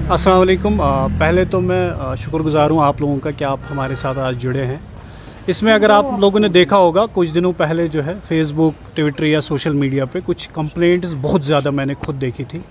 अस्सलाम वालेकुम। पहले तो मैं शुक्रगुज़ार हूँ आप लोगों का कि आप हमारे साथ आज जुड़े हैं। इसमें अगर आप लोगों ने देखा होगा कुछ दिनों पहले जो है फेसबुक, ट्विटर या सोशल मीडिया पे कुछ कंप्लेंट्स बहुत ज़्यादा मैंने खुद देखी थी।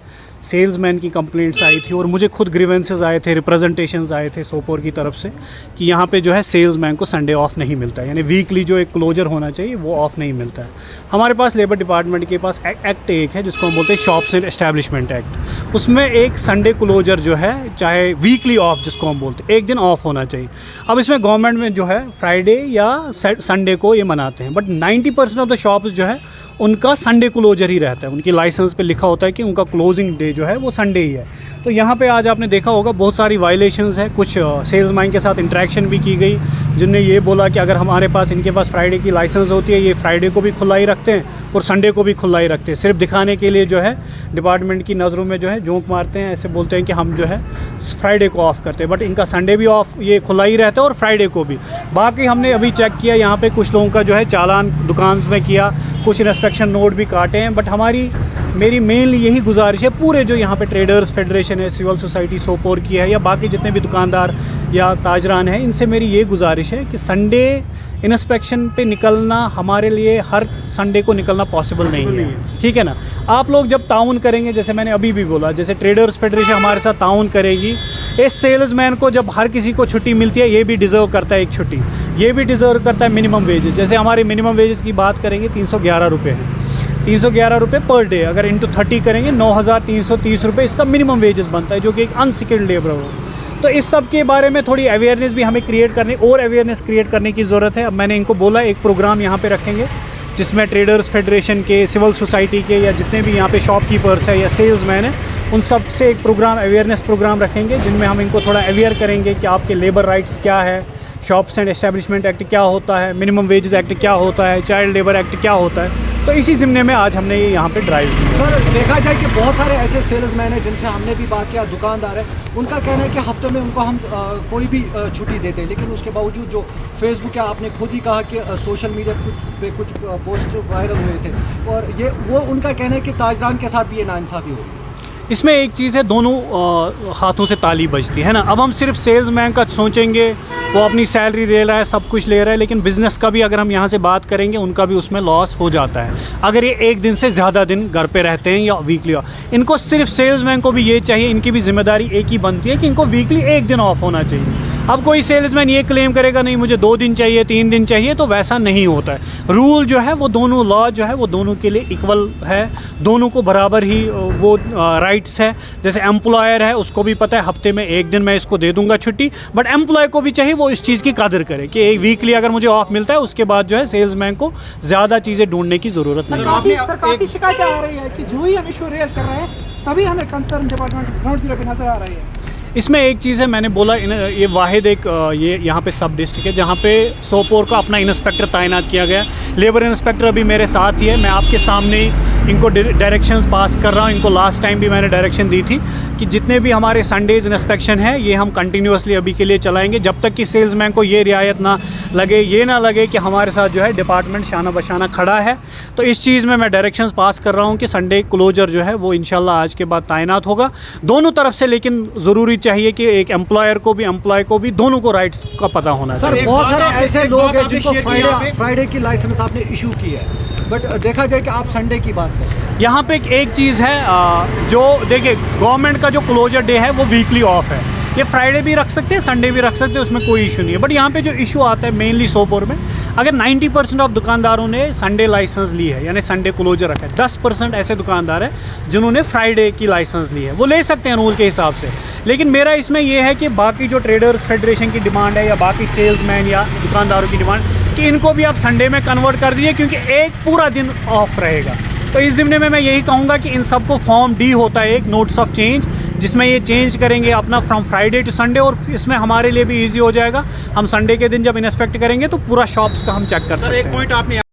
सेल्समैन की कंप्लेंट्स आई थी और मुझे खुद ग्रीवेंसेस आए थे, रिप्रेजेंटेशंस आए थे सोपोर की तरफ से कि यहाँ पे जो है सेल्समैन को संडे ऑफ नहीं मिलता है, यानी वीकली जो एक क्लोजर होना चाहिए वो ऑफ नहीं मिलता है। हमारे पास लेबर डिपार्टमेंट के पास एक्ट एक है जिसको हम बोलते हैं शॉप्स एंड एस्टैब्लिशमेंट एक्ट। उसमें एक संडे क्लोजर जो है, चाहे वीकली ऑफ जिसको हम बोलते हैं, एक दिन ऑफ होना चाहिए। अब इसमें गवर्नमेंट में जो है फ्राइडे या संडे को ये मनाते हैं, बट 90% ऑफ द शॉप्स जो है उनका संडे क्लोजर ही रहता है। उनकी लाइसेंस पे लिखा होता है कि उनका क्लोजिंग डे जो है वो संडे ही है। तो यहाँ पे आज आपने देखा होगा बहुत सारी वायलेशंस है। कुछ सेल्समैन के साथ इंटरेक्शन भी की गई जिनने ये बोला कि अगर हमारे पास इनके पास फ्राइडे की लाइसेंस होती है, ये फ्राइडे को भी खुला ही रखते हैं और संडे को भी खुला ही रखते हैं, सिर्फ दिखाने के लिए जो है डिपार्टमेंट की नज़रों में जो है जोंक मारते हैं। ऐसे बोलते हैं कि हम जो है फ्राइडे को ऑफ़ करते हैं, बट इनका संडे भी ऑफ ये खुला ही रहता है और फ्राइडे को भी। बाकी हमने अभी चेक किया यहाँ पे कुछ लोगों का जो है चालान दुकान में किया, कुछ इंस्पेक्शन नोट भी काटे हैं। बट मेरी मेनली यही गुजारिश है, पूरे जो यहाँ पे ट्रेडर्स फेडरेशन है, सिविल सोसाइटी सोपोर की है या बाकी जितने भी दुकानदार या ताजरान हैं, इनसे मेरी ये गुजारिश है कि संडे इंस्पेक्शन पे निकलना हमारे लिए हर संडे को निकलना पॉसिबल नहीं है, ठीक है ना। आप लोग जब ताउन करेंगे, जैसे मैंने अभी भी बोला, जैसे ट्रेडर्स फेडरेशन हमारे साथ ताउन करेगी, इस सेल्समैन को जब हर किसी को छुट्टी मिलती है, ये भी डिज़र्व करता है एक छुट्टी, ये भी डिज़र्व करता है मिनिमम वेजेस। जैसे हमारे मिनिमम वेजेस की बात करेंगे 311 रुपये है, 311 रुपये पर डे। अगर इंटू 30 करेंगे 9,330 रुपये इसका मिनिमम वेजेस बनता है, जो कि एक अनस्किल्ड लेबर हो। तो इस सब के बारे में थोड़ी अवेयरनेस भी हमें क्रिएट करनी और अवेयरनेस क्रिएट करने की ज़रूरत है। अब मैंने इनको बोला एक प्रोग्राम यहाँ पे रखेंगे जिसमें ट्रेडर्स फेडरेशन के, सिविल सोसाइटी के या जितने भी यहाँ पे शॉपकीपर्स है या सेल्समैन है, उन सब से एक प्रोग्राम, अवेयरनेस प्रोग्राम रखेंगे जिनमें हम इनको थोड़ा अवेयर करेंगे कि आपके लेबर राइट्स क्या है, शॉप्स एंड एस्टैब्लिशमेंट एक्ट क्या होता है, मिनिमम वेजेस एक्ट क्या होता है, चाइल्ड लेबर एक्ट क्या होता है। तो इसी ज़िम्मे में आज हमने ये यहाँ पे ड्राइव की। सर, देखा जाए कि बहुत सारे ऐसे सेल्समैन हैं जिनसे हमने भी बात किया, दुकानदार है, उनका कहना है कि हफ्ते में उनको हम कोई भी छुट्टी देते हैं, लेकिन उसके बावजूद जो फेसबुक या आपने खुद ही कहा कि सोशल मीडिया पे कुछ पोस्ट वायरल हुए थे, और ये वो उनका कहना है कि ताजरान के साथ भी ये नाइंसाफ़ी हो। इसमें एक चीज़ है, दोनों हाथों से ताली बजती है ना। अब हम सिर्फ सेल्समैन का सोचेंगे, वो अपनी सैलरी ले रहा है, सब कुछ ले रहा है, लेकिन बिज़नेस का भी अगर हम यहाँ से बात करेंगे, उनका भी उसमें लॉस हो जाता है अगर ये एक दिन से ज़्यादा दिन घर पे रहते हैं या वीकली ऑफ। इनको सिर्फ सेल्समैन को भी ये चाहिए, इनकी भी जिम्मेदारी एक ही बनती है कि इनको वीकली एक दिन ऑफ होना चाहिए। अब कोई सेल्समैन ये क्लेम करेगा नहीं मुझे 2 दिन चाहिए, 3 दिन चाहिए, तो वैसा नहीं होता है। रूल जो है वो दोनों, लॉ जो है वो दोनों के लिए इक्वल है, दोनों को बराबर ही वो राइट्स है। जैसे एम्प्लॉयर है, उसको भी पता है हफ्ते में एक दिन मैं इसको दे दूंगा छुट्टी, बट एम्प्लॉय को भी चाहिए वो इस चीज़ की कदर करे कि एक वीकली अगर मुझे ऑफ मिलता है, उसके बाद जो है सेल्समैन को ज़्यादा चीज़ें ढूंढने की ज़रूरत नहीं है। काफ़ी शिकायतें आ रही है कि जो ही हम इशू रेज कर रहे हैं तभी हमें कंसर्न डिपार्टमेंट ग्राउंड जीरो पे नजर आ रही है। इसमें एक चीज़ है, मैंने बोला ये वाहिद एक ये यहाँ पे सब डिस्ट्रिक्ट है जहाँ पे सोपोर का अपना इंस्पेक्टर तैनात किया गया। लेबर इंस्पेक्टर अभी मेरे साथ ही है, मैं आपके सामने इनको डायरेक्शंस पास कर रहा हूँ। इनको लास्ट टाइम भी मैंने डायरेक्शन दी थी कि जितने भी हमारे संडेज़ इंस्पेक्शन है ये हम कंटिन्यूसली अभी के लिए चलाएंगे, जब तक कि सेल्समैन को ये रियायत ना लगे, ये ना लगे कि हमारे साथ जो है डिपार्टमेंट शाना बशाना खड़ा है। तो इस चीज़ में मैं डायरेक्शंस पास कर रहा हूँ कि संडे क्लोजर जो है वो इंशाल्लाह आज के बाद तैनात होगा दोनों तरफ से। लेकिन ज़रूरी चाहिए कि एक एम्प्लॉयर को भी, एम्प्लॉय को भी, दोनों को राइट्स का पता होना चाहिए। सर, बहुत सारे ऐसे लोग हैं जिनको फ्राइडे की लाइसेंस आपने इशू की है, बट देखा जाए कि आप संडे की बात करें। यहाँ पे एक चीज़ है, जो देखिए गवर्नमेंट का जो क्लोजर डे है वो वीकली ऑफ है। ये फ्राइडे भी रख सकते हैं, संडे भी रख सकते हैं, उसमें कोई इशू नहीं है। बट यहाँ पे जो इशू आता है मेनली सोपोर में, अगर 90% ऑफ दुकानदारों ने संडे लाइसेंस ली है, यानी संडे क्लोजर रखा है, 10% ऐसे दुकानदार हैं जिन्होंने फ्राइडे की लाइसेंस ली है, वो ले सकते हैं रूल के हिसाब से। लेकिन मेरा इसमें यह है कि बाकी जो ट्रेडर्स फेडरेशन की डिमांड है या बाकी सेल्समैन या दुकानदारों की डिमांड कि इनको भी आप संडे में कन्वर्ट कर दीजिए, क्योंकि एक पूरा दिन ऑफ रहेगा। तो इस ज़िम्मे में मैं यही कहूँगा कि इन सबको फॉर्म डी होता है एक नोटिस ऑफ चेंज, जिसमें ये चेंज करेंगे अपना फ्रॉम फ्राइडे टू संडे, और इसमें हमारे लिए भी इजी हो जाएगा। हम संडे के दिन जब इंस्पेक्ट करेंगे तो पूरा शॉप्स का हम चेक कर सकते हैं।